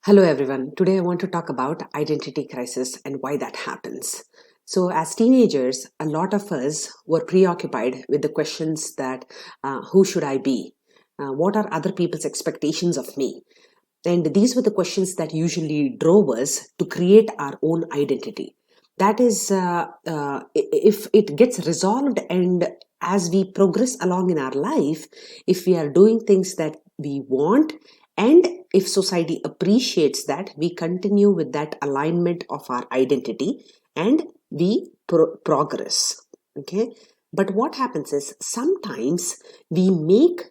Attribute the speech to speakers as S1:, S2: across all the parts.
S1: Hello everyone. Today I want to talk about identity crisis and why that happens. So as teenagers, a lot of us were preoccupied with the questions that who should I be? What are other people's expectations of me? And these were the questions that usually drove us to create our own identity. That is, if it gets resolved and as we progress along in our life, if we are doing things that we want, and if society appreciates that, we continue with that alignment of our identity and we progress. Okay. But what happens is sometimes we make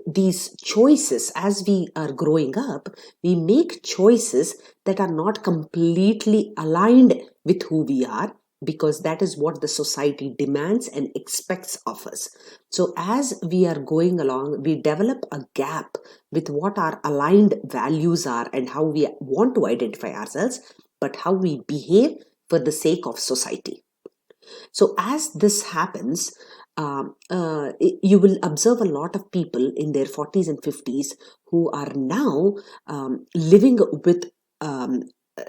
S1: these choices as we are growing up, we make choices that are not completely aligned with who we are, because that is what the society demands and expects of us. So as we are going along, we develop a gap with what our aligned values are and how we want to identify ourselves, but how we behave for the sake of society. So as this happens, you will observe a lot of people in their 40s and 50s who are now living with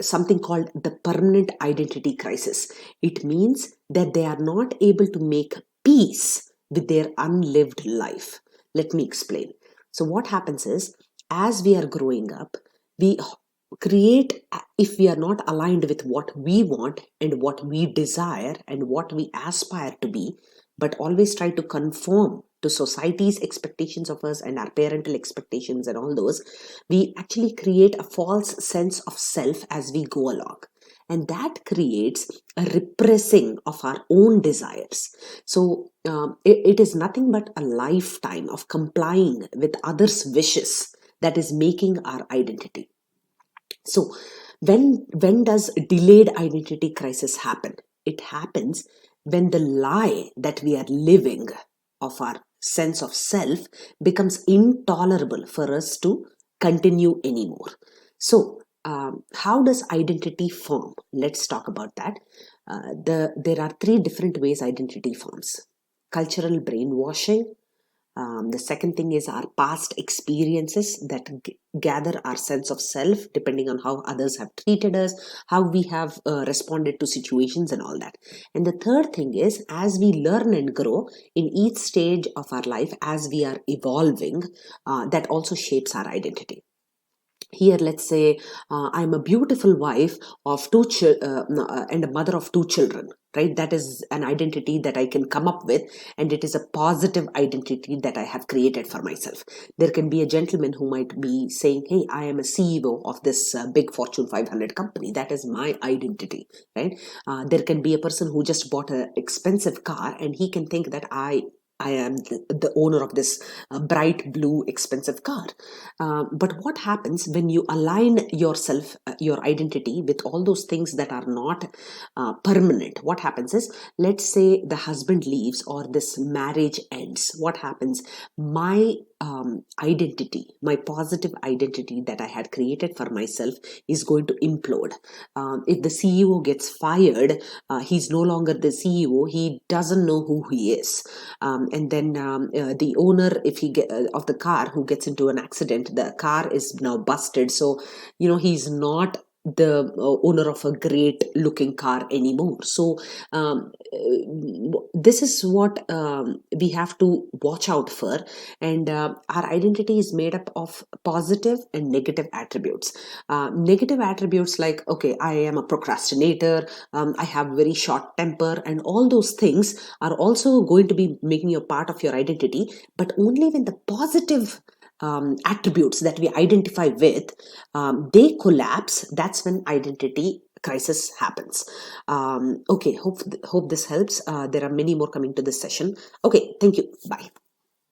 S1: something called the permanent identity crisis. It means that they are not able to make peace with their unlived life. Let me explain. So what happens is, as we are growing up, we create, if we are not aligned with what we want and what we desire and what we aspire to be, but always try to conform to society's expectations of us and our parental expectations and all those, we actually create a false sense of self as we go along, and that creates a repressing of our own desires. So it is nothing but a lifetime of complying with others' wishes that is making our identity. So when does delayed identity crisis happen? It happens when the lie that we are living of our sense of self becomes intolerable for us to continue anymore. So how does identity form? Let's talk about that. There are three different ways identity forms: cultural brainwashing, the second thing is our past experiences that gather our sense of self depending on how others have treated us, how we have responded to situations and all that. And the third thing is, as we learn and grow in each stage of our life, as we are evolving, that also shapes our identity. Here, let's say I'm a beautiful wife of and a mother of two children, right? That is an identity that I can come up with, and it is a positive identity that I have created for myself. There can be a gentleman who might be saying, hey, I am a CEO of this big Fortune 500 company. That is my identity, right? There can be a person who just bought an expensive car, and he can think that I am the owner of this bright blue expensive car. But what happens when you align yourself, your identity, with all those things that are not permanent? What happens is, let's say the husband leaves or this marriage ends. What happens? My identity, my positive identity that I had created for myself is going to implode. If the CEO gets fired, he's no longer the CEO. He doesn't know who he is. And then the owner, if he of the car who gets into an accident, the car is now busted. So, he's not the owner of a great looking car anymore. So this is what we have to watch out for. And our identity is made up of positive and negative attributes. Negative attributes like, okay, I am a procrastinator, I have very short temper, and all those things are also going to be making you a part of your identity, but only when the positive attributes that we identify with, they collapse. That's when identity crisis happens. Okay, hope this helps. There are many more coming to this session. Okay, thank you. Bye.